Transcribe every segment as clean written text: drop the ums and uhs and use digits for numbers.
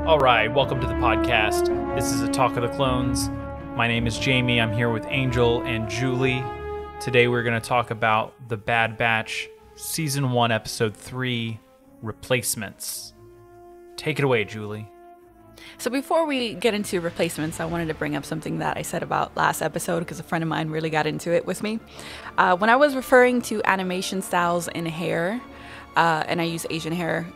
All right, welcome to the podcast. This is a Talk of the Clones. My name is Jamie. I'm here with Angel and Julie. Today we're going to talk about The Bad Batch, Season 1, Episode 3, Replacements. Take it away, Julie. So before we get into replacements, I wanted to bring up something that I said about last episode because a friend of mine really got into it with me. When I was referring to animation styles in hair, and I use Asian hair,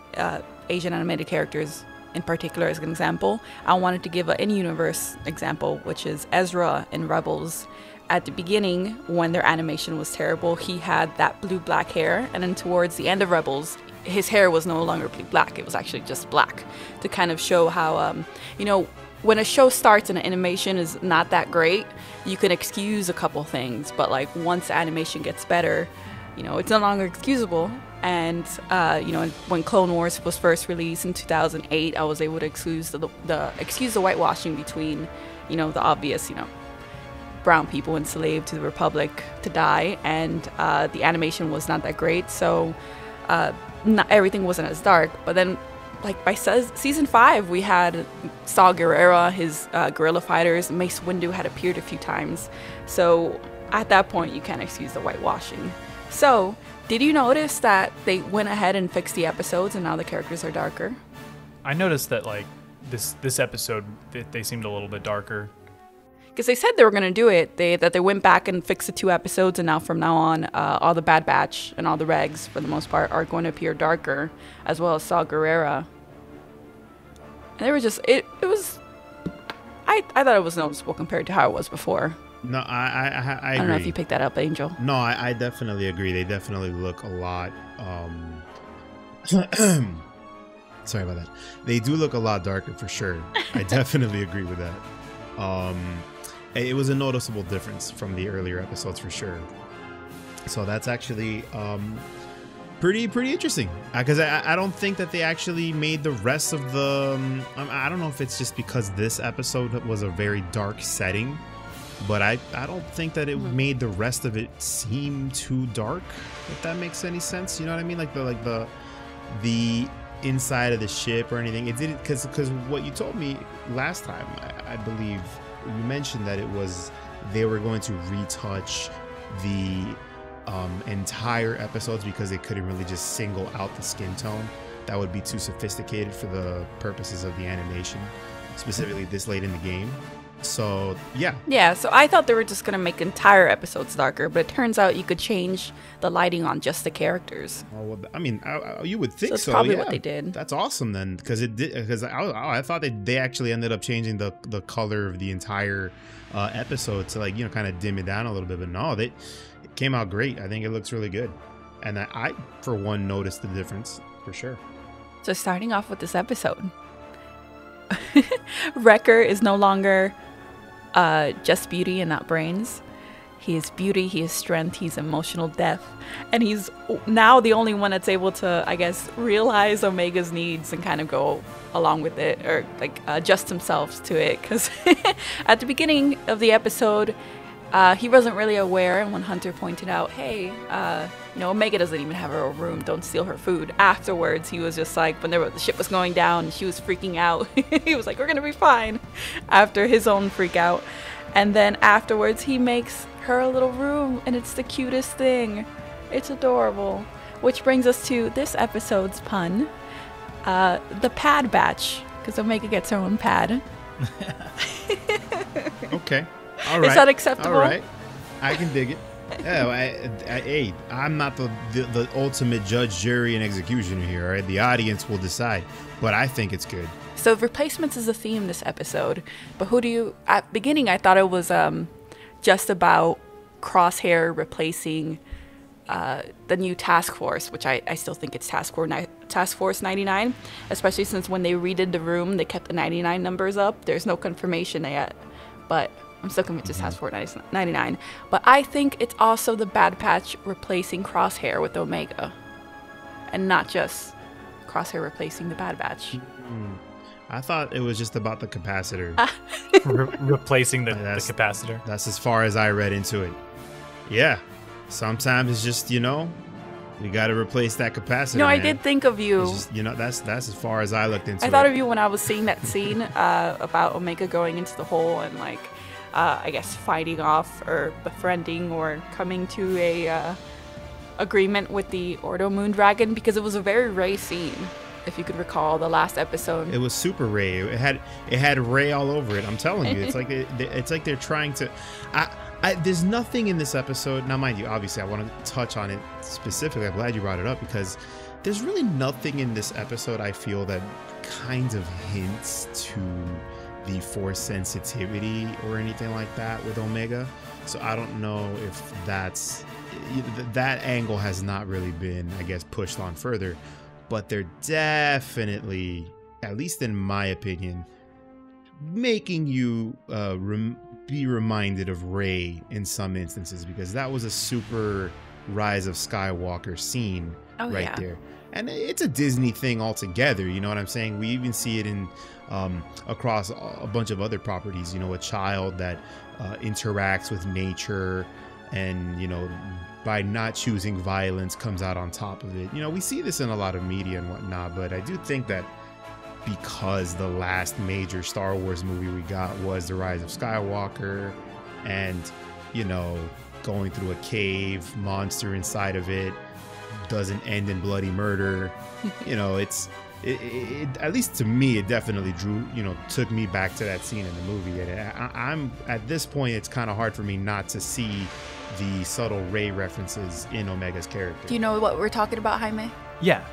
Asian animated characters in particular as an example, I wanted to give an in-universe example, which is Ezra in Rebels. At the beginning, when their animation was terrible, he had that blue-black hair, and then towards the end of Rebels, his hair was no longer blue-black, it was actually just black, to kind of show how, when a show starts and the animation is not that great, you can excuse a couple things, but like once the animation gets better, it's no longer excusable. And, when Clone Wars was first released in 2008, I was able to excuse the whitewashing between, the obvious, brown people enslaved to the Republic to die, and the animation was not that great, so not everything wasn't as dark. But then, like by season 5, we had Saw Gerrera, his guerrilla fighters. Mace Windu had appeared a few times, so at that point you can't excuse the whitewashing. So did you notice that they went ahead and fixed the episodes and now the characters are darker? I noticed that like this episode they seemed a little bit darker. Because they said they were going to do it. That they went back and fixed the 2 episodes, and now from now on, all the Bad Batch and all the regs, for the most part, are going to appear darker, as well as Saw Gerrera. And they were just, I thought it was noticeable compared to how it was before. No, I agree. I don't know if you picked that up, Angel. No, I definitely agree. They definitely look a lot, sorry about that. They do look a lot darker for sure. I definitely agree with that. It was a noticeable difference from the earlier episodes for sure. So that's actually pretty interesting, because I don't think that they actually made the rest of the I don't know if it's just because this episode was a very dark setting, but I don't think that it made the rest of it seem too dark, if that makes any sense. You know what I mean? Like the inside of the ship or anything. It didn't, because what you told me last time, I believe you mentioned that they were going to retouch the entire episodes because they couldn't really just single out the skin tone. That would be too sophisticated for the purposes of the animation, specifically this late in the game. So yeah, so I thought they were just gonna make entire episodes darker, but it turns out you could change the lighting on just the characters. Oh, well, I mean, you would think so. That's probably what they did. That's awesome then, because I thought that they actually ended up changing the color of the entire episode to, like, kind of dim it down a little bit. But no, it came out great. I think it looks really good, and I for one noticed the difference for sure. So starting off with this episode, Wrecker is no longer just beauty and not brains. He is beauty, he is strength, he's emotional depth, and he's now the only one that's able to, I guess, realize Omega's needs and kind of go along with it, or like adjust himself to it. Because at the beginning of the episode, he wasn't really aware, and when Hunter pointed out, hey, Omega doesn't even have her own room, don't steal her food. Afterwards, he was just like, when the ship was going down, she was freaking out. He was like, we're gonna be fine, after his own freak out. And then afterwards, he makes her a little room, and it's the cutest thing. It's adorable. Which brings us to this episode's pun, the Pad Batch, because Omega gets her own pad. Okay. All right. Is that acceptable? All right. I can dig it. Yeah, I'm not the ultimate judge, jury, and executioner here. All right, the audience will decide, but I think it's good. So replacements is a theme this episode, but at beginning I thought it was just about Crosshair replacing the new task force, which I still think it's Task Force 99, especially since when they redid the room, they kept the 99 numbers up. There's no confirmation yet, but I'm still convinced it's Task Force 99. But I think it's also the Bad Batch replacing Crosshair with Omega, and not just Crosshair replacing the Bad Batch. I thought it was just about the capacitor. Replacing the capacitor. That's as far as I read into it. Yeah. Sometimes it's just, We got to replace that capacitor. No, I man. did think of you. It's just, that's as far as I looked into it. I thought of you when I was seeing that scene about Omega going into the hole and like, I guess fighting off or befriending or coming to a agreement with the Ordo Moon Dragon, because it was a very Rey scene. If you could recall the last episode, it was super Rey. It had Rey all over it. I'm telling you, it's like they're trying to. There's nothing in this episode. Now, mind you, obviously, I want to touch on it specifically. I'm glad you brought it up because there's really nothing in this episode I feel that kind of hints to the Force sensitivity or anything like that with Omega. So I don't know if that angle has not really been, I guess, pushed on further. But they're definitely, at least in my opinion, making you be reminded of Rey in some instances, because that was a super Rise of Skywalker scene there. And it's a Disney thing altogether, you know what I'm saying? We even see it in across a bunch of other properties, you know, a child that interacts with nature and, you know, by not choosing violence comes out on top of it. You know, we see this in a lot of media and whatnot, but I do think that because the last major Star Wars movie we got was The Rise of Skywalker, and, you know, going through a cave, monster inside of it, doesn't end in bloody murder. You know, it at least to me, it definitely took me back to that scene in the movie. And I'm at this point, it's kind of hard for me not to see the subtle Rey references in Omega's character. Do you know what we're talking about, Jaime? Yeah,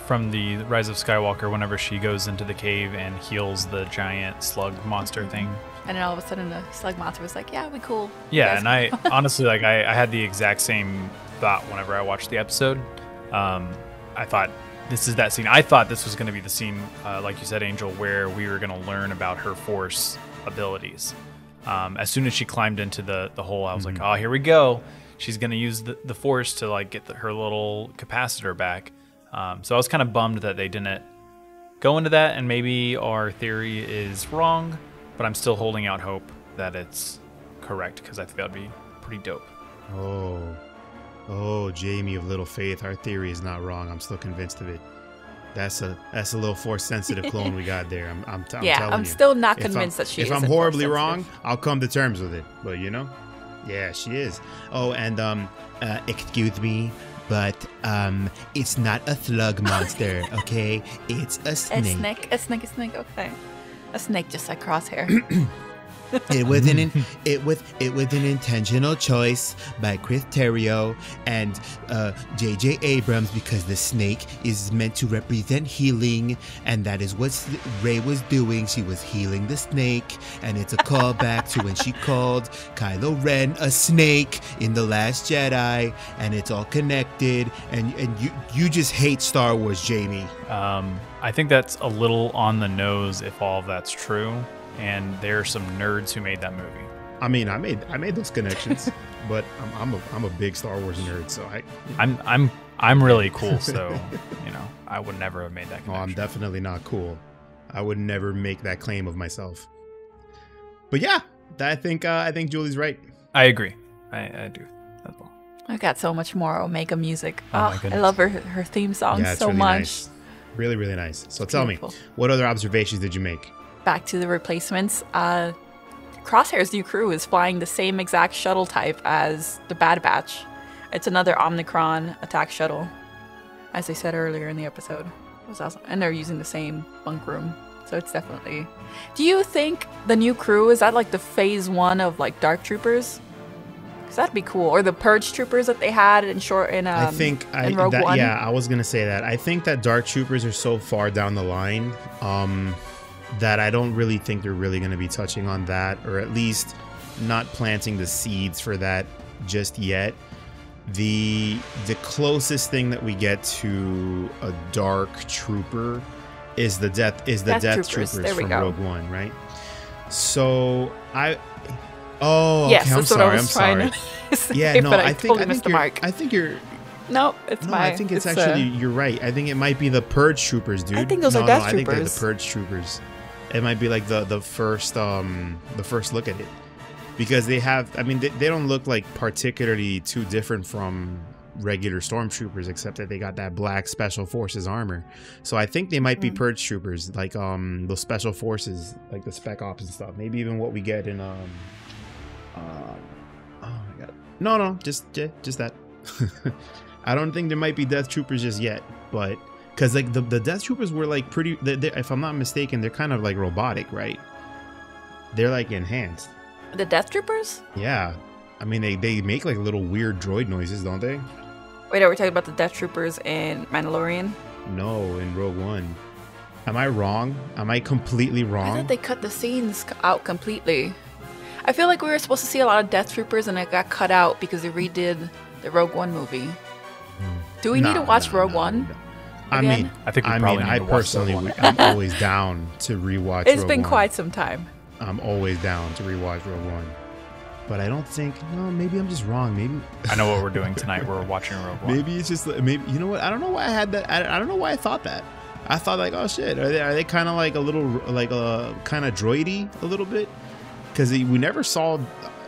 from the Rise of Skywalker, whenever she goes into the cave and heals the giant slug monster thing. And then all of a sudden the slug monster was like, yeah, we cool. Yeah, and I honestly, like, I had the exact same thought whenever I watched the episode. I thought, this is that scene. I thought this was going to be the scene, like you said, Angel, where we were going to learn about her Force abilities. As soon as she climbed into the hole, I was like, oh, here we go. She's going to use the Force to like get her little capacitor back. So I was kind of bummed that they didn't go into that, and maybe our theory is wrong, but I'm still holding out hope that it's correct, because I think that would be pretty dope. Oh, Jamie of Little Faith, our theory is not wrong. I'm still convinced of it. That's a little Force sensitive clone we got there. I'm telling you. I'm still not convinced that she is. If I'm horribly wrong, I'll come to terms with it. But you know, yeah, she is. Oh, and excuse me, but it's not a slug monster, okay? It's a snake. A snake. Okay, a snake, just like Crosshair. It was an intentional choice by Chris Terrio and J.J. Abrams, because the snake is meant to represent healing, and that is what Rey was doing. She was healing the snake, and it's a callback to when she called Kylo Ren a snake in The Last Jedi, and it's all connected. And you just hate Star Wars, Jamie. I think that's a little on the nose if all of that's true. And there are some nerds who made that movie. I mean, I made those connections, but I'm a big Star Wars nerd, so I'm really cool. So you know, I would never have made that connection. Oh, I'm definitely not cool. I would never make that claim of myself. But yeah, I think Julie's right. I agree. I do. That's all. I got so much more Omega music. Oh my goodness. I love her theme song so really much. Nice. Really, really nice. So tell me, what other observations did you make? Back to the replacements. Crosshair's new crew is flying the same exact shuttle type as the Bad Batch. It's another Omnicron attack shuttle, as they said earlier in the episode. It was awesome. And they're using the same bunk room, so it's definitely... Do you think the new crew, is that like the phase 1 of like Dark Troopers? Because that'd be cool. Or the Purge Troopers that they had in Rogue One. Yeah, I was going to say that. I think that Dark Troopers are so far down the line that I don't really think they're really going to be touching on that, or at least not planting the seeds for that just yet. The closest thing that we get to a Dark Trooper is the Death Troopers from Rogue One, right? So yes, that's what I was trying to say. Yeah, no, I think you're. No, I think it's actually you're right. I think it might be the Purge Troopers, dude. I think those are Death Troopers. I think they're the Purge Troopers. It might be like the first look at it, because they have. I mean, they don't look like particularly too different from regular stormtroopers, except that they got that black special forces armor. So I think they might be purge troopers, like those special forces, like the spec ops and stuff. Maybe even what we get in oh my god, no, just that. I don't think there might be death troopers just yet, but because like the death troopers were like pretty, if I'm not mistaken, they're kind of like robotic, right? They're like enhanced. The Death Troopers? Yeah. I mean, they make like little weird droid noises, don't they? Wait, are we talking about the Death Troopers in Mandalorian? No, in Rogue One. Am I wrong? Am I completely wrong? I thought they cut the scenes out completely. I feel like we were supposed to see a lot of Death Troopers and it got cut out because they redid the Rogue One movie. Do we need to watch Rogue One? I mean, I think we probably need to watch personally, Rogue One. I'm always down to rewatch It's Rogue been One. quite some time. I'm always down to rewatch Rogue One. But I don't think, no, maybe I'm just wrong. Maybe I know what we're doing tonight. We're watching Rogue One. maybe it's just, maybe, you know what? I don't know why I had that. I don't know why I thought that. I thought like, oh shit, are they kind of like a little, like kind of droidy a little bit? Because we never saw,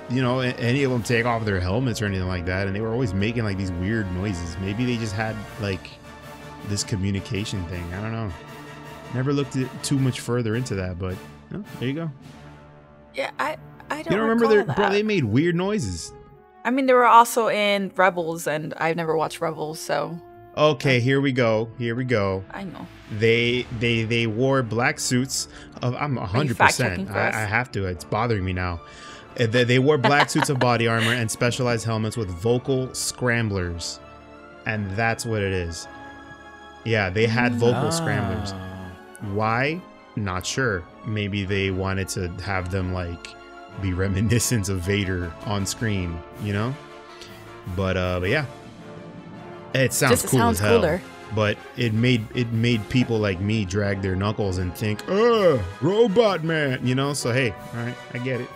you know, any of them take off their helmets or anything like that. And they were always making like these weird noises. Maybe they just had like this communication thing. I don't know. Never looked too much further into that, but oh, there you go. Yeah, I don't You don't remember that. bro, they made weird noises. I mean, they were also in Rebels, and I've never watched Rebels, so... Okay, here we go. I know. They wore black suits. I'm 100%. I have to. It's bothering me now. They wore black suits of body armor and specialized helmets with vocal scramblers. And that's what it is. Yeah, they had vocal scramblers. Why? Not sure. Maybe they wanted to have them like be reminiscent of Vader on screen, you know? But yeah. It sounds cool as hell. Cooler. But it made people like me drag their knuckles and think, robot man, you know? So hey, all right, I get it.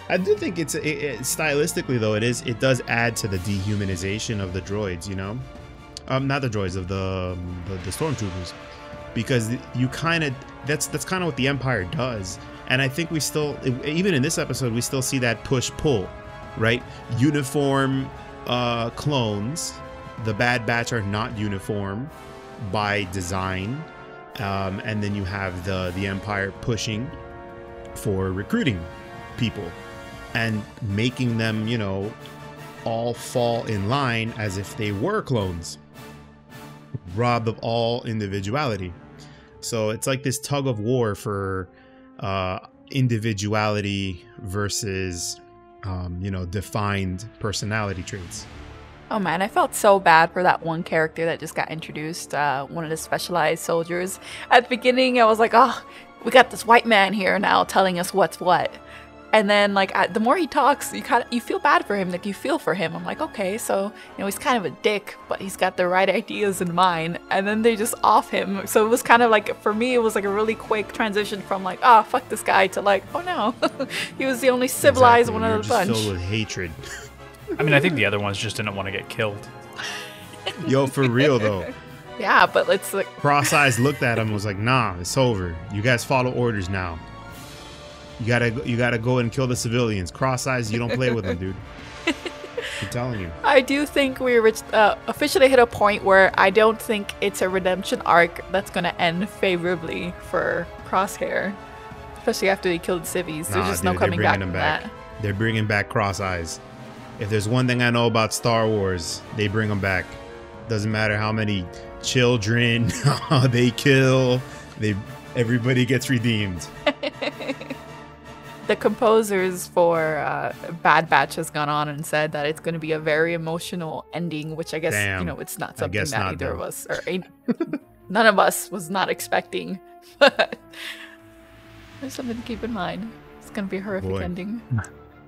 I do think it's stylistically though, it does add to the dehumanization of the droids, you know? Not the droids, of the stormtroopers, because you kind of that's kind of what the Empire does, and I think we still, even in this episode, we still see that push pull, right? Uniform clones, the Bad Batch are not uniform by design, and then you have the Empire pushing for recruiting people and making them, you know, all fall in line as if they were clones, robbed of all individuality. So it's like this tug of war for individuality versus you know, defined personality traits. Oh man, I felt so bad for that one character that just got introduced, one of the specialized soldiers. At the beginning I was like, oh, we got this white man here now telling us what's what. And then, like, the more he talks, you feel bad for him. Like, you feel for him. I'm like, okay, so, you know, he's kind of a dick, but he's got the right ideas in mind. And then they just off him. So it was kind of like, for me, it was like a really quick transition from like, oh, fuck this guy, to like, oh no, he was the only civilized one of the bunch. Filled with hatred. I mean, I think the other ones just didn't want to get killed. Yo, for real though. Yeah, but it's like, Cross Eyes looked at him and was like, nah, it's over. You guys follow orders now. You gotta go and kill the civilians. Cross Eyes, you don't play with them, dude. I'm telling you. I do think we officially hit a point where I don't think it's a redemption arc that's going to end favorably for Crosshair. Especially after he killed civvies. There's just no coming back from that. They're bringing back Cross Eyes. If there's one thing I know about Star Wars, they bring them back. Doesn't matter how many children they kill. Everybody gets redeemed. The composers for Bad Batch has gone on and said that it's going to be a very emotional ending, which I guess, you know, it's not something that either of us, or none of us was not expecting. But there's something to keep in mind. It's going to be a horrific ending.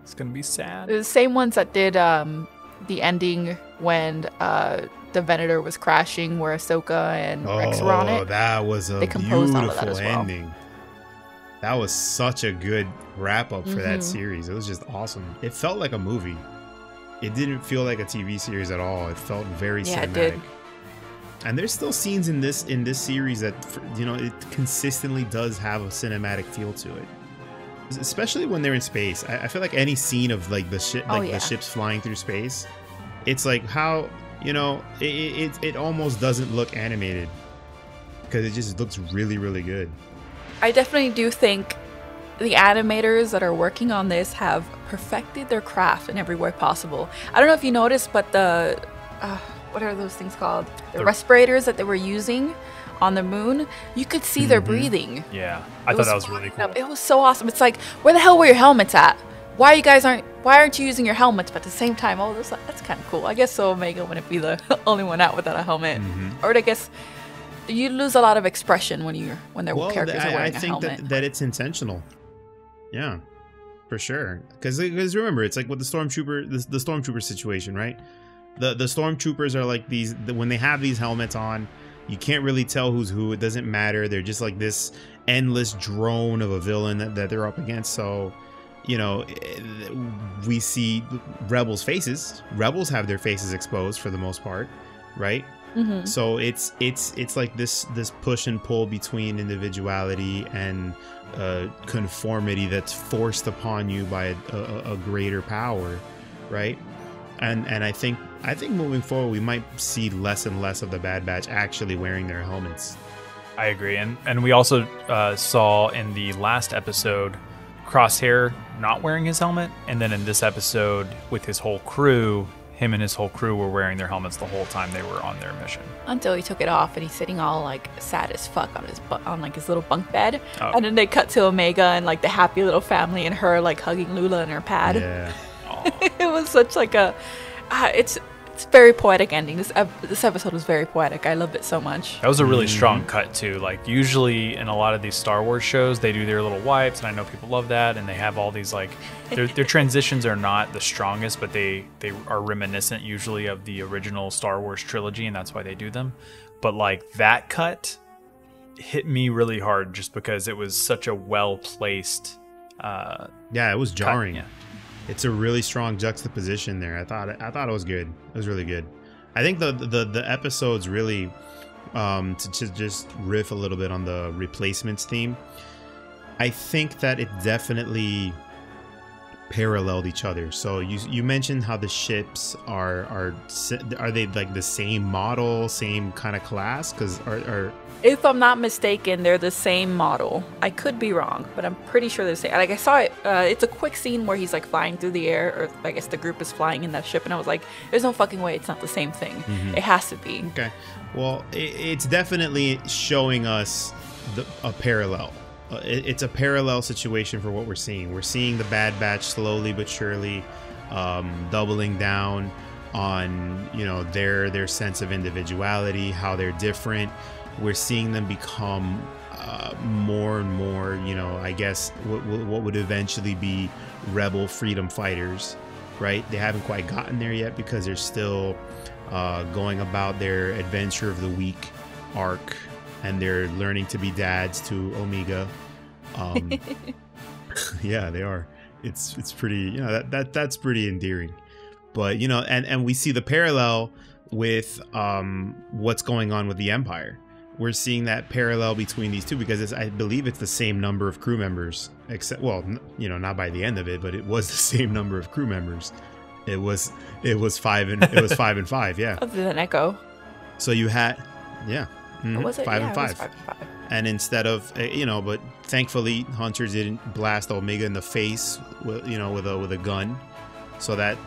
It's going to be sad. The same ones that did the ending when the Venator was crashing, where Ahsoka and Rex were on it. Oh, that was a beautiful ending. That was such a good wrap up for that series. It was just awesome. It felt like a movie. It didn't feel like a TV series at all. It felt very cinematic. It did. And there's still scenes in this series that, you know, it consistently does have a cinematic feel to it. Especially when they're in space. I feel like any scene of like the ship, the ships flying through space, it's like how you know, it almost doesn't look animated because it just looks really, really good. I definitely do think the animators that are working on this have perfected their craft in every way possible. I don't know if you noticed, but the what are those things called? The respirators that they were using on the moon, you could see their breathing. Yeah, I thought that was really cool. It was so awesome. It's like, where the hell were your helmets at? Why aren't you using your helmets? But at the same time, that's kind of cool. I guess so Omega wouldn't be the only one out without a helmet. Or I guess you lose a lot of expression when their characters are wearing a helmet. I think that it's intentional. Yeah, for sure. Because remember, it's like with the stormtrooper situation, right? The stormtroopers are like these, when they have these helmets on, you can't really tell who's who. It doesn't matter. They're just like this endless drone of a villain that they're up against. So, you know, we see rebels' faces. Rebels have their faces exposed for the most part, right? So it's like this push and pull between individuality and conformity that's forced upon you by a greater power, right? And I think moving forward we might see less and less of the Bad Batch actually wearing their helmets. I agree, and we also saw in the last episode Crosshair not wearing his helmet, and then in this episode with his whole crew, him and his whole crew were wearing their helmets the whole time they were on their mission. Until he took it off and he's sitting all like sad as fuck on like his little bunk bed. Oh. And then they cut to Omega and like the happy little family and her like hugging Lula in her pad. Yeah. It was such like a it's very poetic ending. This episode was very poetic. I loved it so much. That was a really strong cut too. Like usually in a lot of these Star Wars shows, they do their little wipes, and I know people love that, and they have all these like their transitions are not the strongest, but they are reminiscent usually of the original Star Wars trilogy, and that's why they do them. But like that cut hit me really hard just because it was such a well placed. Yeah, it was jarring. Cut, yeah. It's a really strong juxtaposition there. I thought it was good. It was really good. I think the episodes really to just riff a little bit on the replacements theme. I think that it definitely paralleled each other. So you mentioned how the ships are they like the same model, same kind of class? Because are if I'm not mistaken, they're the same model. I could be wrong, but I'm pretty sure they're the same. Like I saw it. It's a quick scene where he's like flying through the air, or I guess the group is flying in that ship, and I was like, "There's no fucking way it's not the same thing. It has to be." Okay. Well, it's definitely showing us a parallel. It's a parallel situation for what we're seeing. We're seeing the Bad Batch slowly but surely doubling down on, you know, their sense of individuality, how they're different. We're seeing them become more and more, you know, I guess what would eventually be rebel freedom fighters, right? They haven't quite gotten there yet because they're still going about their adventure of the week arc, and they're learning to be dads to Omega. Yeah, they are. It's pretty, you know, that's pretty endearing. But, you know, and we see the parallel with what's going on with the Empire. We're seeing that parallel between these two because I believe it's the same number of crew members, except, well, you know, not by the end of it, but it was the same number of crew members. It was 5 and 5, yeah. Other than Echo. So you had, yeah. What was it? 5 yeah, and 5. It was 5 and 5. And instead of, you know, but thankfully Hunter didn't blast Omega in the face with, you know, with a gun. So that,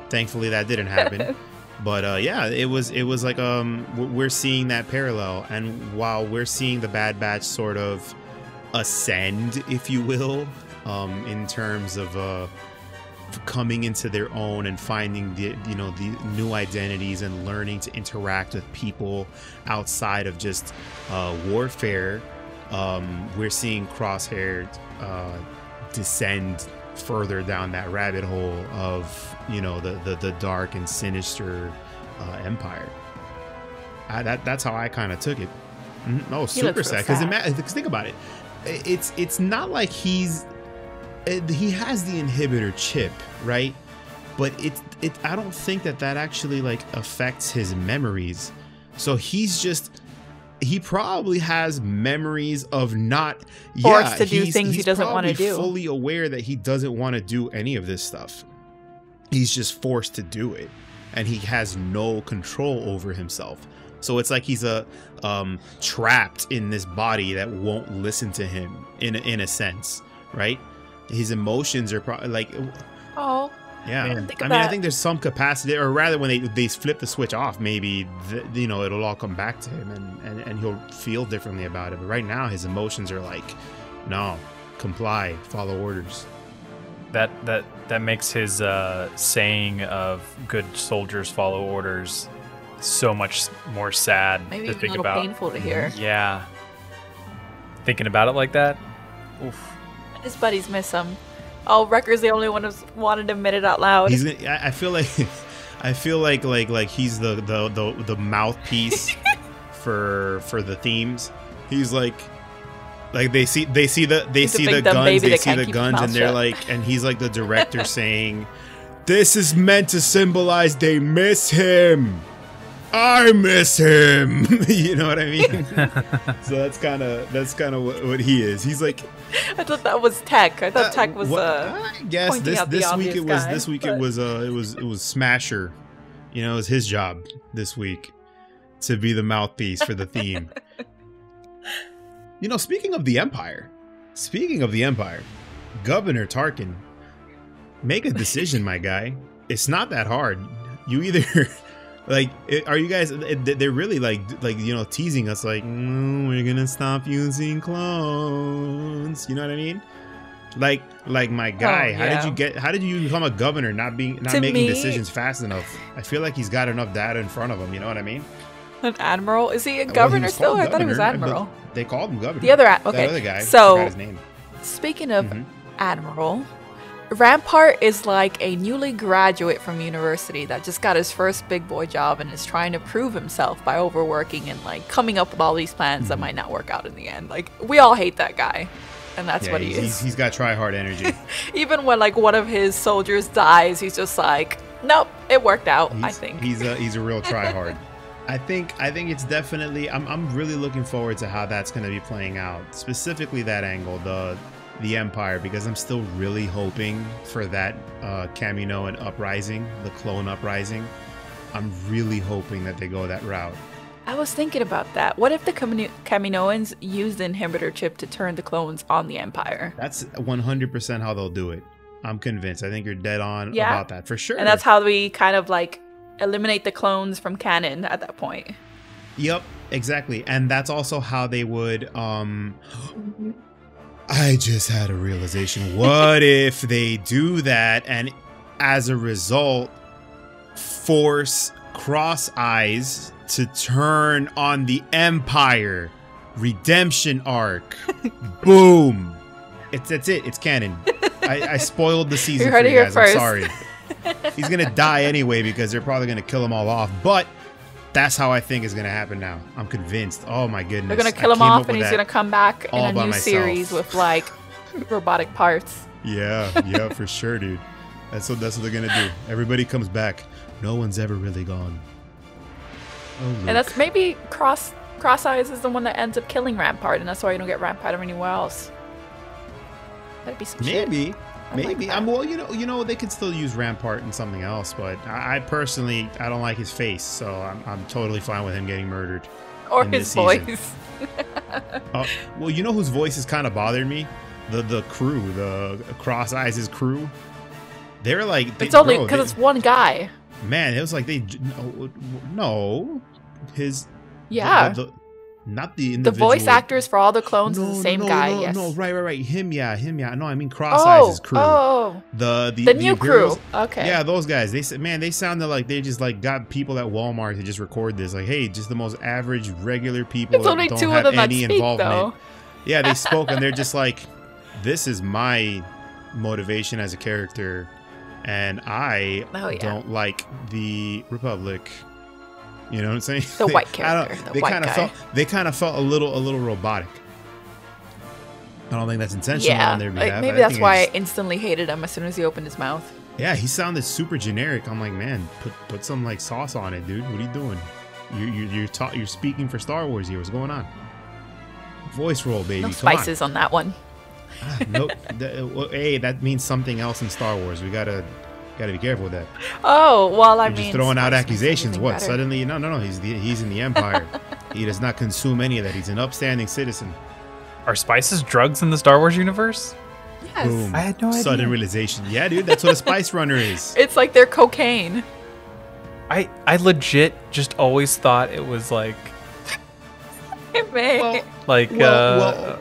thankfully that didn't happen. But yeah, it was like we're seeing that parallel, and while we're seeing the Bad Batch sort of ascend, if you will, in terms of coming into their own and finding the new identities and learning to interact with people outside of just warfare, we're seeing Crosshair descend further down that rabbit hole of, you know, the dark and sinister Empire. That's how I kind of took it. Oh, super sad, because think about it. It's not like he has the inhibitor chip, right? But I don't think that actually like affects his memories. So he probably has memories of not forced to do things he doesn't want to do. He's fully aware that he doesn't want to do any of this stuff. He's just forced to do it. and he has no control over himself. So it's like he's trapped in this body that won't listen to him in a sense, right? His emotions are probably like, Oh, yeah. I think I of mean, I that. think there's some capacity, or rather, when they flip the switch off, maybe it'll all come back to him, and he'll feel differently about it. But right now, his emotions are like, no, comply, follow orders. That makes his saying of "good soldiers follow orders" so much more sad Maybe to even a think little about. painful to hear. Yeah, thinking about it like that. Oof. His buddies miss him. Oh, Wrecker's the only one who's wanted to admit it out loud. I feel like he's the mouthpiece for the themes. He's like they see the He's a guns, big dumb they baby that see can't the keep his guns, mouth and they're shut. like, and he's like the director saying, "This is meant to symbolize they miss him. I miss him." You know what I mean? So that's kind of what he is. He's like, I thought that was Tech. I thought Tech was I guess pointing out the this week obvious it was guy, this week but- it was Smasher. You know, it was his job this week to be the mouthpiece for the theme. You know, speaking of the Empire, Governor Tarkin, make a decision, my guy. It's not that hard. You either like, are you guys? They're really like teasing us, like, we're gonna stop using clones. You know what I mean? Like my guy. yeah. How did you become a governor? Not To making me- decisions fast enough. I feel like he's got enough data in front of him. You know what I mean? an admiral. Is he a Well, he governor was still? called I thought he was governor, admiral. but they called him governor. The other That okay. other guy. So forgot his name. speaking of Mhm. admiral, Rampart is like a newly graduate from university that just got his first big boy job and is trying to prove himself by overworking and like coming up with all these plans that might not work out in the end. Like, we all hate that guy, and that's what he is. He's got try hard energy. Even when like one of his soldiers dies, he's just like, nope, it worked out. I think. He's a real try hard. I think it's definitely. I'm really looking forward to how that's going to be playing out. Specifically that angle, the Empire, because I'm still really hoping for that Kaminoan uprising, the clone uprising. I'm really hoping that they go that route. I was thinking about that. What if the Kaminoans used the inhibitor chip to turn the clones on the Empire? That's 100% how they'll do it. I'm convinced. I think you're dead on Yeah. about that for sure. And that's how we kind of like eliminate the clones from canon at that point. Yep, exactly. And that's also how they would I just had a realization. What if they do that and as a result force Cross Eyes to turn on the Empire redemption arc? Boom. That's it. It's canon. I spoiled the season You for heard you it here guys. first. I'm sorry. He's gonna die anyway because they're probably gonna kill them all off. But that's how I think is gonna happen now. I'm convinced. Oh my goodness. They're gonna I kill him came off up and with he's that gonna come back in all a by new myself. series with like robotic parts. Yeah, for sure, dude. That's what they're gonna do. Everybody comes back. No one's ever really gone. Oh, Luke. And that's maybe Cross Eyes is the one that ends up killing Rampart, and that's why you don't get Rampart anywhere else. That'd be some shit. maybe. I like that. I'm well. You know, they could still use Rampart in something else, but I personally I don't like his face, so I'm totally fine with him getting murdered. Or in his this season. voice. Well, you know whose voice is kind of bothered me? The crew, the Cross Eyes' crew. They're like It's only because it's one guy. man. It was like no, his Yeah. not the The individual. voice actors for all the clones is the same guy. Yes. No, right. Him, yeah. No, I mean Cross Eyes' crew. Oh, The new Imperials. crew. Okay. Yeah, those guys. They sounded like they just like got people at Walmart to just record this. Like, hey, just the most average, regular people It's that only don't two of have them that any speak, involvement. though. Yeah, they spoke and they're just like, this is my motivation as a character, and I Oh, yeah. don't like the Republic. You know what I'm saying? The white I don't- character, the they white kind of guy. felt a little robotic. I don't think that's intentional Yeah. on their Like, behalf. maybe I that's think why I it's- instantly hated him as soon as he opened his mouth. Yeah, he sounded super generic. I'm like, man, put some like sauce on it, dude. What are you doing? You're speaking for Star Wars here. What's going on? Voice roll, baby. No Come on. spices on that one. Nope. Well, hey, that means something else in Star Wars. We gotta Got to be careful with that. Oh, well, I You're mean, just throwing out spice makes accusations. everything What? better. Suddenly, no. He's in the Empire. He does not consume any of that. He's an upstanding citizen. Are spices drugs in the Star Wars universe? Yes. Boom. I had no idea. Sudden realization. Yeah, dude. That's what a spice runner is. It's like they're cocaine. I legit just always thought it was like It may. Well,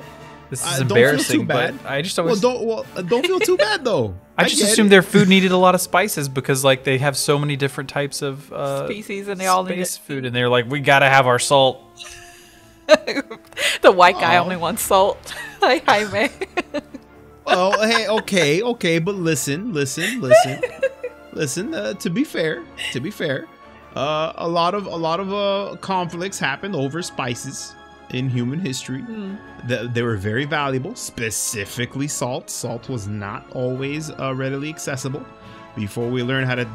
this is don't feel too embarrassing, bad. but I just Well, always don't feel too bad though. I just get assumed it. their food needed a lot of spices because like they have so many different types of Species, and they all need space food, and they're like, we gotta have our salt. The white guy Aw. only wants salt. Like Jaime. Well, hey, okay, but listen. To be fair, a lot of conflicts happened over spices in human history. They were very valuable, specifically salt. Salt was not always readily accessible. Before we learned how to,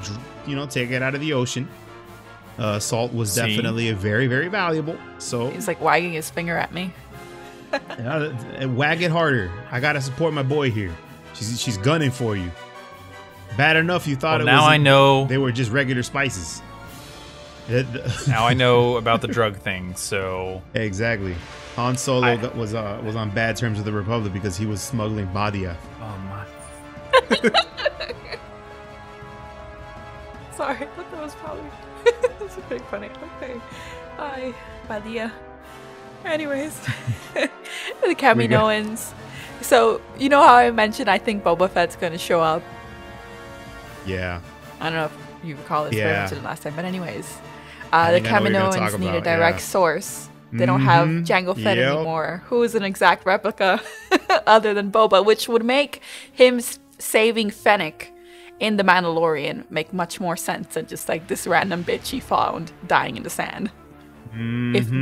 take it out of the ocean, salt was See? definitely a very, very valuable. So He's like wagging his finger at me. wag it harder. I gotta support my boy here. She's gunning for you. Bad enough you thought Well, it now was. I know. They were just regular spices. Now I know about the drug thing. So Exactly. Han Solo was on bad terms with the Republic because he was smuggling Badia. oh my. Sorry, I thought that was probably. That's pretty funny. Okay. Bye. Badia. Anyways. The Kaminoans. So, you know how I mentioned I think Boba Fett's going to show up? Yeah. I don't know if you recall this, but I Yeah. mentioned it last time. But anyways, I the think I know what you're gonna talk Kaminoans need a about, direct yeah. source. They don't have Mhm. Jango Fett Yep. anymore, who is an exact replica other than Boba, which would make him saving Fennec in The Mandalorian make much more sense than just like this random bitch he found dying in the sand.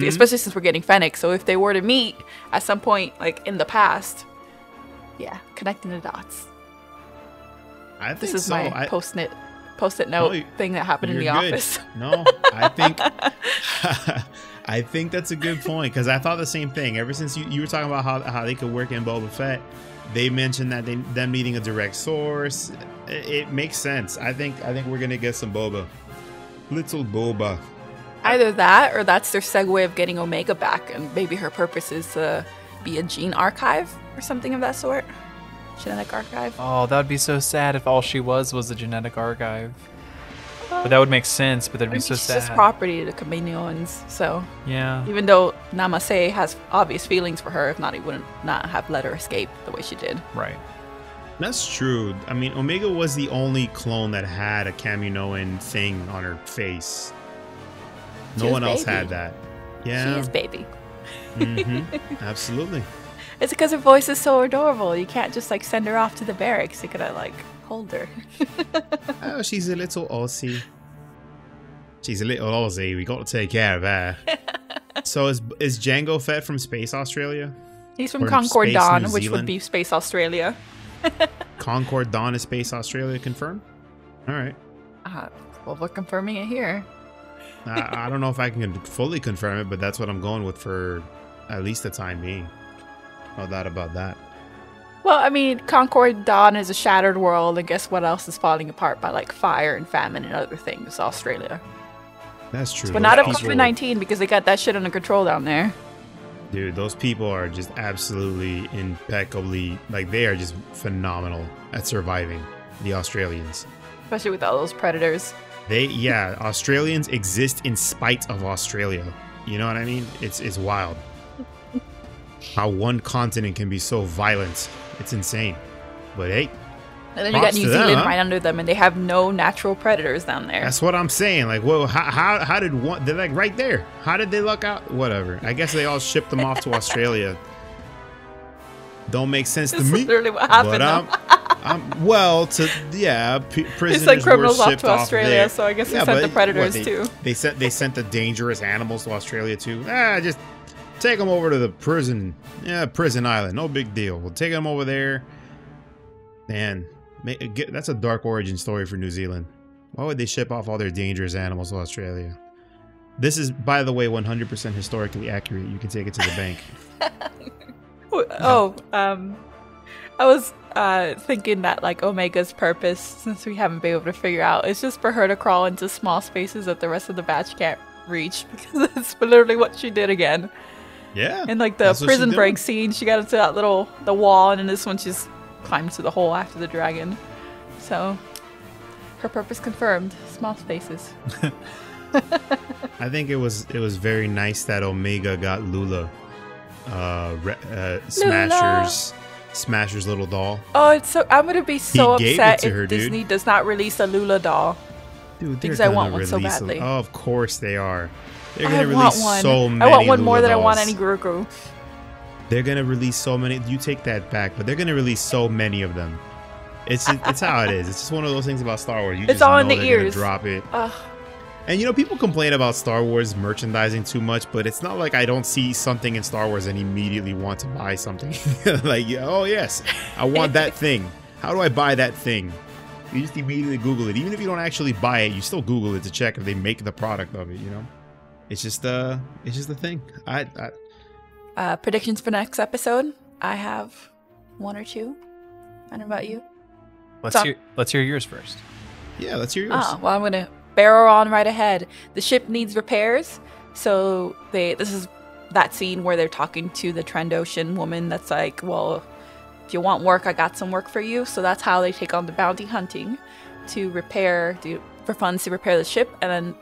Especially since we're getting Fennec, so if they were to meet at some point, like in the past, yeah, connecting the dots. I think This is so. my post-it note No, thing that happened in the you're good. office. No, I think I think that's a good point because I thought the same thing. Ever since you were talking about how they could work in Boba Fett, they mentioned that them needing a direct source. It makes sense. I think we're gonna get some Boba, little Boba. Either that, or that's their segue of getting Omega back, and maybe her purpose is to be a gene archive or something of that sort. Genetic archive. Oh, that would be so sad if all she was a genetic archive. But that would make sense. But that'd be so She's sad. just property to the Kaminoans, so Yeah. even though Namaste has obvious feelings for her, if not, he wouldn't not have let her escape the way she did. Right. That's true. I mean, Omega was the only clone that had a Kaminoan thing on her face. She No was one else baby. had that. She Yeah. is baby. Absolutely. It's because her voice is so adorable. You can't just like send her off to the barracks. You gotta like hold her. Oh, she's a little Aussie. She's a little Aussie. We got to take care of her. So is Jango Fett from Space Australia? He's from Or Concord Space Dawn, New which would Zealand? be Space Australia. Concord Dawn is Space Australia confirmed? All right. Well, we're confirming it here. I don't know if I can fully confirm it, but that's what I'm going with for at least the time being. No doubt about that. Well, I mean, Concord Dawn is a shattered world, and guess what else is falling apart by like fire and famine and other things? Australia. That's true. But not of Those people- COVID-19 because they got that shit under control down there. Dude, those people are just absolutely impeccably, like they are just phenomenal at surviving. The Australians. Especially with all those predators. Australians exist in spite of Australia. You know what I mean? It's wild. How one continent can be so violent. It's insane. But hey, And then you got Props New to them, Zealand huh? right under them, and they have no natural predators down there. that's what I'm saying. Like, well, how did one? They're like right there. How did they luck out? Whatever. I guess they all shipped them off to Australia. Don't make sense to That's me. literally what happened. But well, prisoners It's like criminals were off shipped to Australia, there. so I guess they Yeah, sent the but predators what, too. They sent the dangerous animals to Australia too. Just take them over to the prison. Yeah, prison island. No big deal. We'll take them over there. Man, that's a dark origin story for New Zealand. Why would they ship off all their dangerous animals to Australia? This is, by the way, 100% historically accurate. You can take it to the bank. thinking that like Omega's purpose, since we haven't been able to figure out, is just for her to crawl into small spaces that the rest of the batch can't reach, because that's literally what she did again. Yeah. In like the prison break scene, she got into that the wall, and in this one she's climbed to the hole after the dragon. So her purpose confirmed. Small spaces. I think it was very nice that Omega got Lula, Smasher's little doll. Oh, it's so I'm gonna be so upset if Disney does not release a Lula doll. Dude, because I want one so badly. Oh, of course they are. They're gonna release so many. I want one more Lula than I want dolls. any Grogu. They're gonna release so many. You take that back, but they're gonna release so many of them. It's how it is. It's just one of those things about Star Wars. You it's just all know in the they're ears. gonna drop it. Ugh. And you know, people complain about Star Wars merchandising too much, but it's not like I don't see something in Star Wars and immediately want to buy something. Like, oh yes, I want that thing. How do I buy that thing? You just immediately Google it. Even if you don't actually buy it, you still Google it to check if they make the product of it. You know, it's just a thing. Predictions for next episode. I have one or two. I don't know about you. Let's hear yours first. Yeah, let's hear yours. Oh, well, I'm gonna barrel on right ahead. The ship needs repairs, so this is that scene where they're talking to the Trandoshan woman that's like, well, if you want work, I got some work for you. So that's how they take on the bounty hunting for funds to repair the ship. And then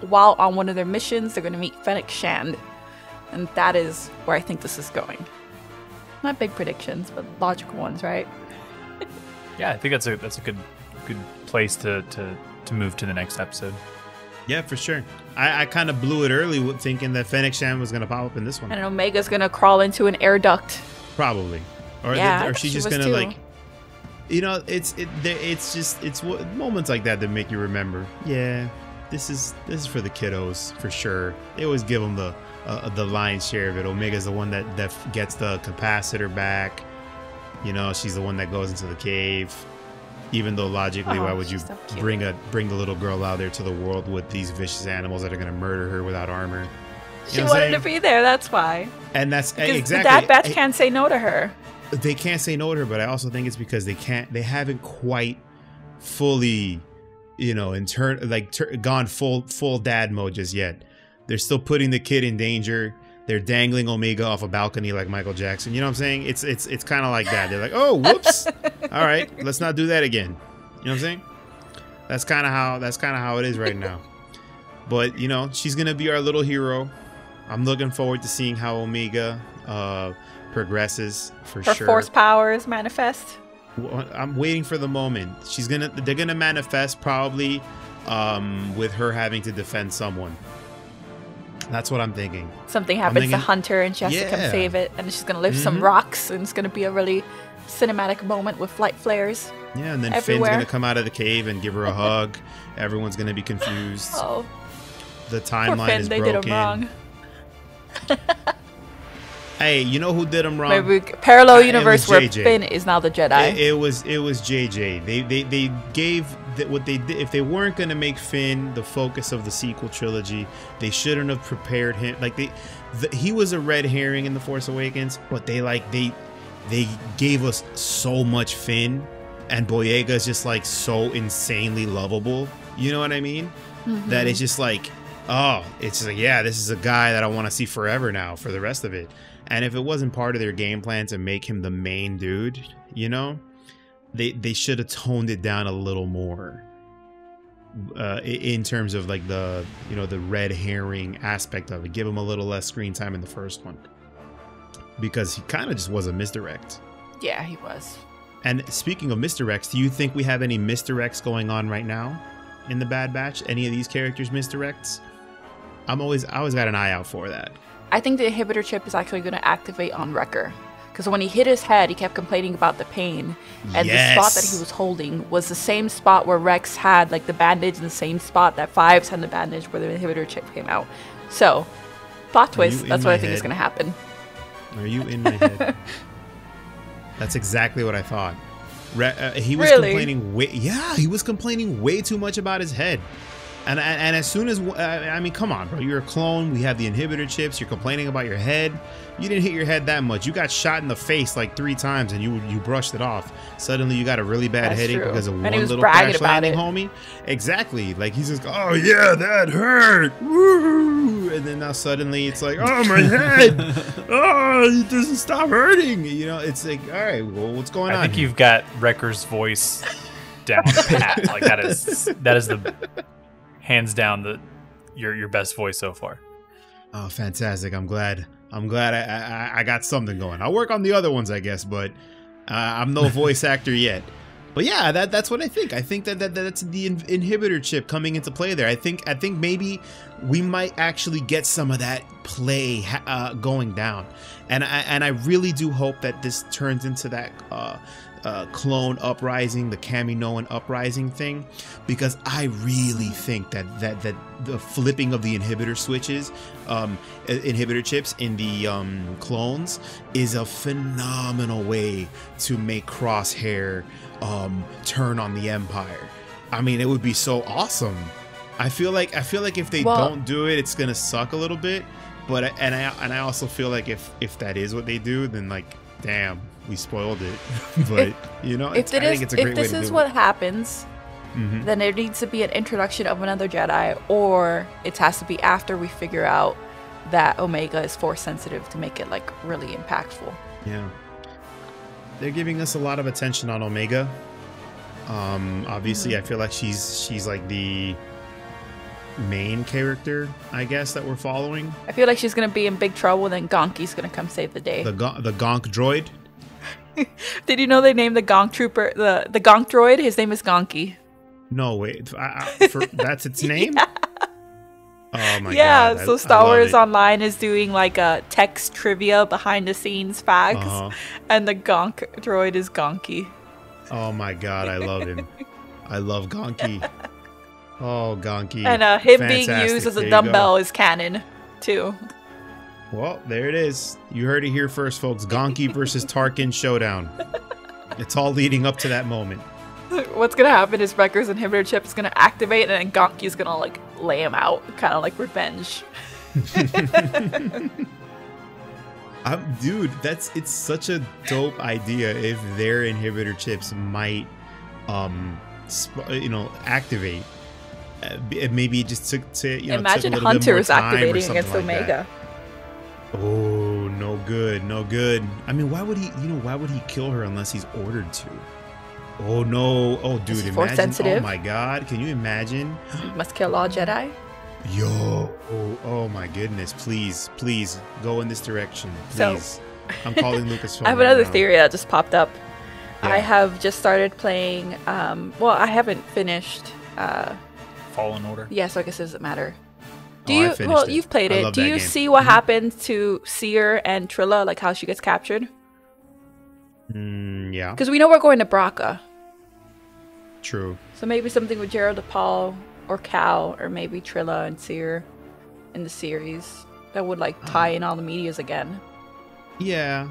while on one of their missions, they're going to meet Fennec Shand. And that is where I think this is going. Not big predictions, but logical ones, right? Yeah, I think that's a good place to move to the next episode. Yeah, for sure. I kind of blew it early thinking that Fennec Shand was going to pop up in this one. And Omega's going to crawl into an air duct. Probably. Or she's just going to like, you know, it's moments like that make you remember. Yeah, this is for the kiddos for sure. They always give them the lion's share of it. Omega's the one that gets the capacitor back. You know, she's the one that goes into the cave. Even though logically, why would you bring the little girl out there to the world with these vicious animals that are going to murder her without armor? She wanted to be there. That's why. And that's because exactly. The Bad Batch can't say no to her. They can't say no to her, but I also think it's because they haven't quite fully, you know, gone full dad mode just yet. They're still putting the kid in danger. They're dangling Omega off a balcony like Michael Jackson. You know what I'm saying? It's kind of like that. They're like, oh, whoops. All right, let's not do that again. You know what I'm saying? That's kind of how it is right now. But you know, she's gonna be our little hero. I'm looking forward to seeing how Omega progresses for sure. Her force powers manifest. I'm waiting for the moment. They're gonna manifest probably with her having to defend someone. That's what I'm thinking. Something happens to Hunter and she has to come save it, and she's gonna lift some rocks, and it's gonna be a really cinematic moment with light flares. Yeah, and then everywhere. Finn's gonna come out of the cave and give her a hug. Everyone's gonna be confused. Oh, the timeline is broken. They did him wrong. Hey, you know who did him wrong? Maybe parallel universe where Finn is now the Jedi. It was JJ. They gave what they did. If they weren't going to make Finn the focus of the sequel trilogy, they shouldn't have prepared him. Like he was a red herring in The Force Awakens, but they gave us so much Finn, and Boyega's just like so insanely lovable. You know what I mean? Mm-hmm. That it's just like, oh, it's like, yeah, this is a guy that I want to see forever now for the rest of it. And if it wasn't part of their game plan to make him the main dude, you know, they should have toned it down a little more in terms of like the red herring aspect of it. Give him a little less screen time in the first one, because he kind of just was a misdirect. Yeah, he was. And speaking of misdirects, do you think we have any misdirects going on right now in the Bad Batch? Any of these characters misdirects? I always got an eye out for that. I think the inhibitor chip is actually going to activate on Wrecker, because when he hit his head, he kept complaining about the pain, and the spot that he was holding was the same spot where Rex had like the bandage, and the same spot that Fives had the bandage where the inhibitor chip came out. So, plot twist. That's what I think is going to happen. Are you in my head? That's exactly what I thought. He was really? complaining. He was complaining way too much about his head. And as soon as, I mean, come on, bro. You're a clone. We have the inhibitor chips. You're complaining about your head. You didn't hit your head that much. You got shot in the face like 3 times and you brushed it off. Suddenly you got a really bad headache because of one little crash landing, homie. Exactly. Like he's just, oh yeah, that hurt. Woo! And then now suddenly it's like, oh, my head. Oh, it doesn't stop hurting. You know, it's like, all right, well, what's going on? I think you've got Wrecker's voice down pat. Like that is the hands down your best voice so far. Oh, fantastic! I'm glad I got something going. I'll work on the other ones, I guess, but I'm no voice actor yet. But yeah, that's what I think. I think that's the inhibitor chip coming into play there. I think maybe we might actually get some of that play going down, and I really do hope that this turns into that clone uprising, the Kaminoan uprising thing, because I really think that the flipping of the inhibitor switches, inhibitor chips in the clones is a phenomenal way to make Crosshair turn on the Empire. I mean, it would be so awesome. I feel like if they don't do it, it's gonna suck a little bit. But I also feel like if that is what they do, then like, damn, we spoiled it. But you know, I think it's a great way to do it. If this is what happens, then there needs to be an introduction of another Jedi, or it has to be after we figure out that Omega is Force sensitive to make it like really impactful. Yeah, they're giving us a lot of attention on Omega. Obviously, I feel like she's like the main character, I guess, that we're following. I feel like she's gonna be in big trouble, then Gonky's gonna come save the day. The Gonk Droid. Did you know they named the Gonk Trooper the Gonk Droid? His name is Gonky. No, wait, that's its name? Yeah. Oh my god. Yeah, so Star Wars Online is doing like a text trivia behind the scenes facts, and the Gonk Droid is Gonky. Oh my god, I love him. I love Gonky. Oh, Gonky. And him being used as a dumbbell is canon, too. Well, there it is. You heard it here first, folks. Gonky versus Tarkin showdown. It's all leading up to that moment. What's going to happen is Wrecker's inhibitor chip is going to activate, and then Gonky's going to, like, lay him out, kind of like revenge. Dude, it's such a dope idea if their inhibitor chips might, activate. Maybe it just took to imagine Hunter's activating against Omega. Oh, no good. I mean, why would he kill her unless he's ordered to? Oh no. Oh dude, imagine. Force sensitive. Oh my god, can you imagine? Must kill all Jedi. Yo, oh my goodness, please go in this direction, please. So, I'm calling Lucasfilm. I have another theory that just popped up. Yeah. I have just started playing, I haven't finished Fallen Order. Yeah, so I guess it doesn't matter. You've played it. Do you see what happens to Seer and Trilla, like how she gets captured? Yeah. Because we know we're going to Braca. True. So maybe something with Gerald DePaul or Cal, or maybe Trilla and Seer in the series that would like tie in all the medias again. Yeah.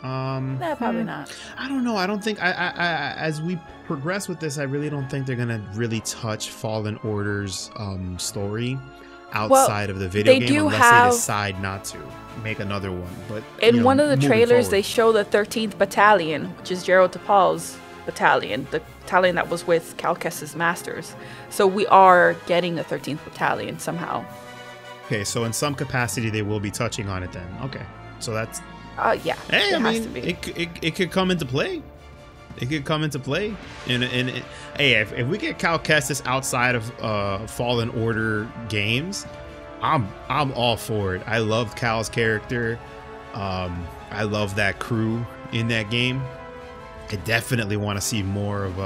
No, probably not. I don't know. I don't think I as we progress with this, I really don't think they're gonna really touch Fallen Order's story outside of the video game unless they decide not to make another one. But in one of the trailers, they show the 13th Battalion, which is Gerald DePaul's battalion, the battalion that was with Cal Kestis Masters. So we are getting the 13th Battalion somehow. Okay, so in some capacity, they will be touching on it then. Okay, so that's. Yeah. Hey, I mean, it could come into play. It could come into play. And hey, if we get Cal Kestis outside of Fallen Order games, I'm all for it. I love Cal's character. I love that crew in that game. I definitely want to see more of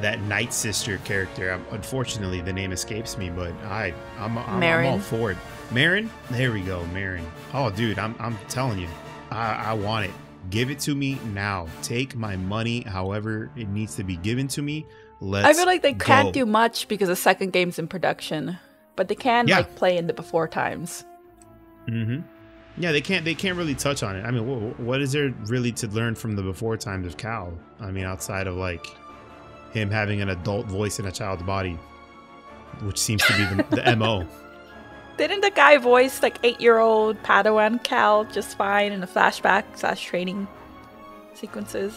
that Night Sister character. Unfortunately, the name escapes me, but I'm all for it. Marin, there we go, Marin. Oh, dude, I'm telling you, I want it. Give it to me now. Take my money, however it needs to be given to me. I feel like they can't do much because the second game's in production, but they can like play in the before times. Yeah, they can't really touch on it. I mean, what is there really to learn from the before times of Cal? I mean, outside of like him having an adult voice in a child's body, which seems to be the MO. Didn't the guy voice like 8-year-old Padawan Cal just fine in the flashback/training sequences?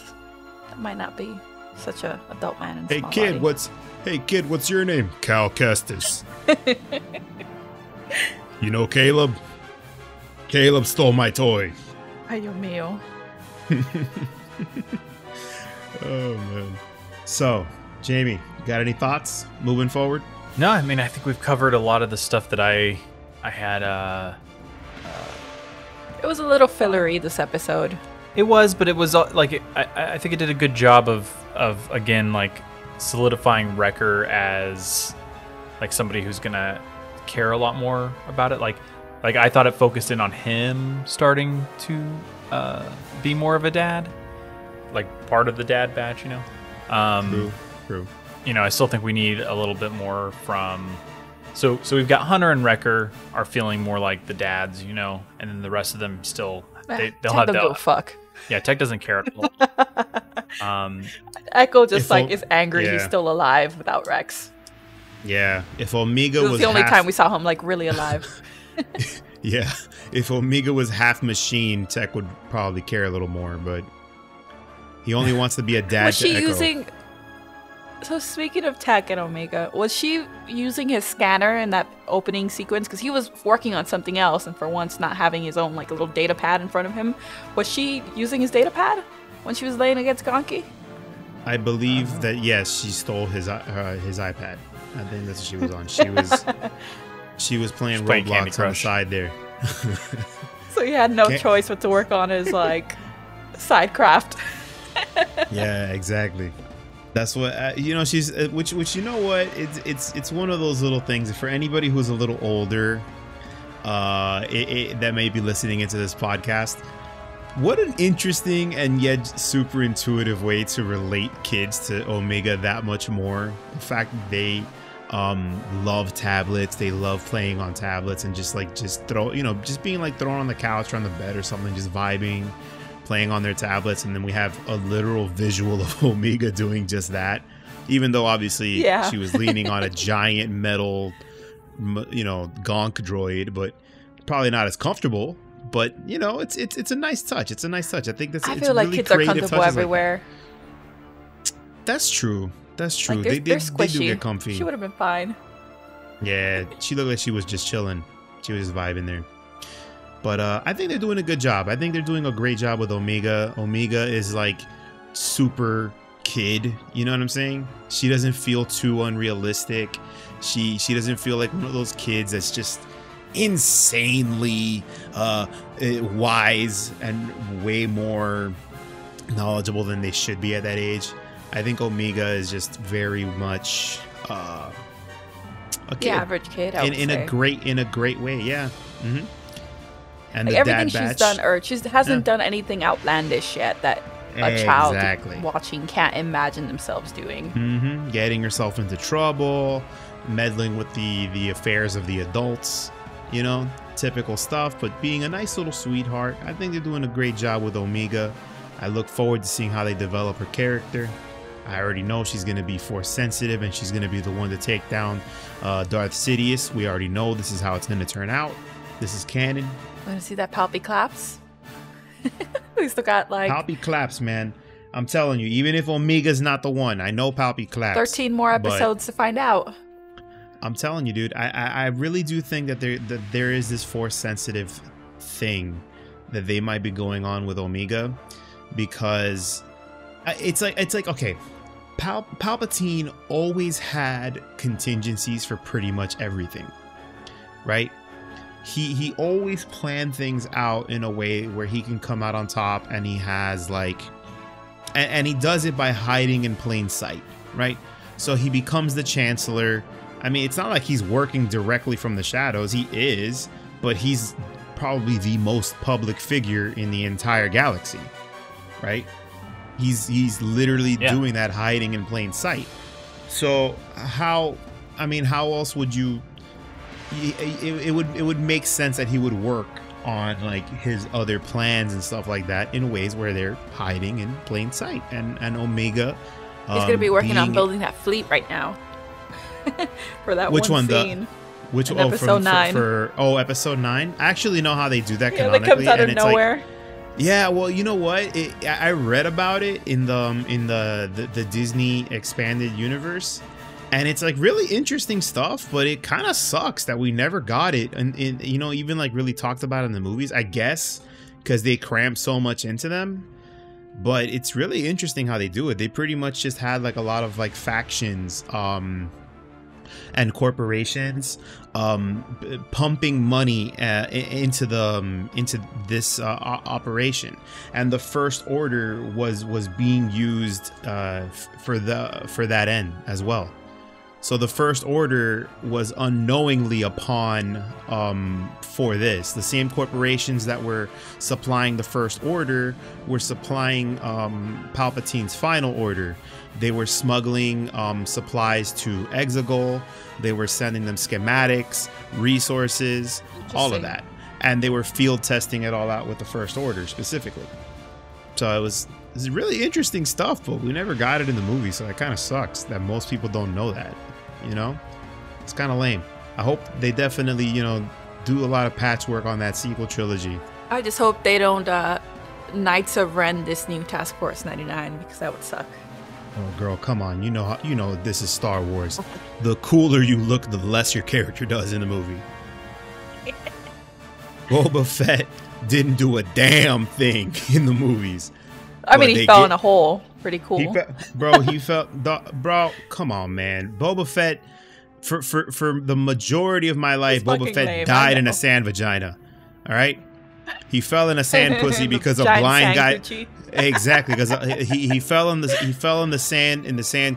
That might not be such a adult man in Hey small kid, body. what's your name? Cal Kestis. You know Caleb? Caleb stole my toy. Ay, Dios mío. Oh man. So, Jamie, got any thoughts moving forward? No, I mean, I think we've covered a lot of the stuff that I had. It was a little fillery this episode. It was, but it was like I think it did a good job of again like solidifying Wrecker as like somebody who's gonna care a lot more about it. Like I thought it focused in on him starting to be more of a dad, like part of the dad batch, you know. True. You know, I still think we need a little bit more from. So we've got Hunter and Wrecker are feeling more like the dads, you know, and then the rest of them still they'll have go fuck. Yeah, Tech doesn't care at all. Echo just is angry yeah. he's still alive without Rex. Yeah, if Omega This was is the only half, time we saw him like really alive. yeah, if Omega was half machine, Tech would probably care a little more, but he only wants to be a dad. Was to she Echo. using? So speaking of Tech and Omega, was she using his scanner in that opening sequence? Because he was working on something else, and for once not having his own like little data pad in front of him. Was she using his data pad when she was laying against Gonky? I believe that yes, she stole his iPad. I think that's what she was on. She was playing playing Candy Roblox on the Crush. side there. So he had no choice but to work on his like side craft. Yeah, exactly. That's what you know. She's which you know what? It's one of those little things for anybody who's a little older, that may be listening into this podcast. What an interesting and yet super intuitive way to relate kids to Omega that much more. The fact that they love tablets, they love playing on tablets, and just being like thrown on the couch or on the bed or something, just vibing, playing on their tablets. And then we have a literal visual of Omega doing just that, even though obviously she was leaning on a giant metal, Gonk Droid, but probably not as comfortable. But you know, it's a nice touch. It's a nice touch. I think that's. I feel like really kids are comfortable everywhere. That's true. That's true. Like they're squishy. They do get comfy. She would have been fine. Yeah, she looked like she was just chilling. She was just vibing there. But I think they're doing a good job. I think they're doing a great job with Omega. Omega is like super kid. You know what I'm saying? She doesn't feel too unrealistic. She doesn't feel like one of those kids that's just insanely wise and way more knowledgeable than they should be at that age. I think Omega is just very much a kid. The average kid, in a great way. Yeah. Mm-hmm. And like the everything dad she's done, or she hasn't done anything outlandish yet that a child watching can't imagine themselves doing. Mm-hmm. Getting herself into trouble, meddling with the affairs of the adults, you know, typical stuff, but being a nice little sweetheart. I think they're doing a great job with Omega. I look forward to seeing how they develop her character. I already know she's going to be force sensitive, and she's going to be the one to take down Darth Sidious. We already know this is how it's going to turn out. This is canon. Want to see that Palpy claps? We still got like Palpy claps, man. I'm telling you, even if Omega's not the one, I know Palpy claps. 13 more episodes to find out. I'm telling you, dude. I really do think that there is this force sensitive thing that they might be going on with Omega, because it's like okay, Palpatine always had contingencies for pretty much everything, right? He always planned things out in a way where he can come out on top, and he has like, and he does it by hiding in plain sight, right? So he becomes the Chancellor. I mean, it's not like he's working directly from the shadows. He is, but he's probably the most public figure in the entire galaxy, right? He's literally doing that, hiding in plain sight. So how else would you? It would make sense that he would work on like his other plans and stuff like that in ways where they're hiding in plain sight. And Omega He's gonna be working on being- building that fleet right now. For that Which one? scene. Which in episode 9. Episode 9. I actually know how they do that Yeah, that canonically, comes out and of it's nowhere. like, yeah, well, you know what? I read about it in the Disney expanded universe, and it's like really interesting stuff. But it kind of sucks that we never got it, and even like really talked about it in the movies. I guess because they cramp so much into them. But it's really interesting how they do it. They pretty much just had like a lot of like factions, and corporations pumping money into this operation, and the First Order was being used for that end as well. So the First Order was unknowingly a pawn for this. The same corporations that were supplying the First Order were supplying Palpatine's Final Order. They were smuggling supplies to Exegol. They were sending them schematics, resources, all of that. And they were field testing it all out with the First Order specifically. So it's really interesting stuff, but we never got it in the movie, so it kind of sucks that most people don't know that. It's kind of lame. I hope they definitely, do a lot of patchwork on that sequel trilogy. I just hope they don't Knights of Ren this new Task Force 99, because that would suck. Oh, girl, come on. You know this is Star Wars. The cooler you look, the less your character does in the movie. Boba Fett didn't do a damn thing in the movies. I mean, he fell in a hole. Pretty cool. He fell. Bro, come on, man. Boba Fett, for the majority of my life, Boba Fett died in a sand vagina. All right? He fell in a sand pussy because a blind guy. Coochie. Exactly, because he fell in the sand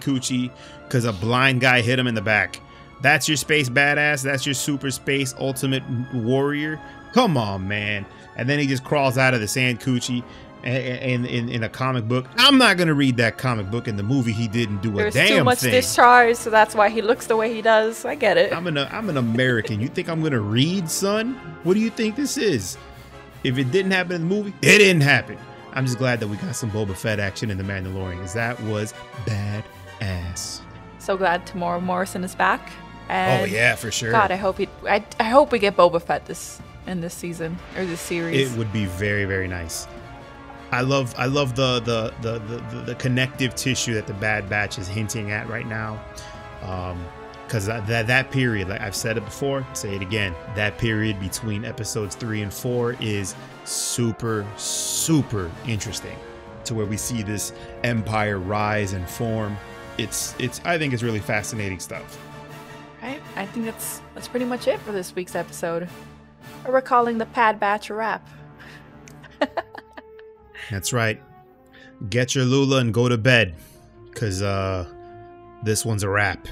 coochie because a blind guy hit him in the back. That's your space badass. That's your super space ultimate warrior. Come on, man. And then he just crawls out of the sand coochie in a comic book. I'm not gonna read that comic book. In the movie, he didn't do a damn thing. There's too much discharge, so that's why he looks the way he does. I get it. I'm an American. You think I'm gonna read, son? What do you think this is? If it didn't happen in the movie, it didn't happen. I'm just glad that we got some Boba Fett action in The Mandalorian, because that was badass. So glad Tamora Morrison is back. And oh yeah, for sure. God, I hope we get Boba Fett in this season or this series. It would be very, very nice. I love the connective tissue that the Bad Batch is hinting at right now. Because that period, like I've said it before, say it again, that period between episodes 3 and 4 is super, super interesting, to where we see this empire rise and form. I think it's really fascinating stuff. Right, I think that's pretty much it for this week's episode. We're calling the Bad Batch a wrap. That's right. Get your Lula and go to bed, because this one's a wrap.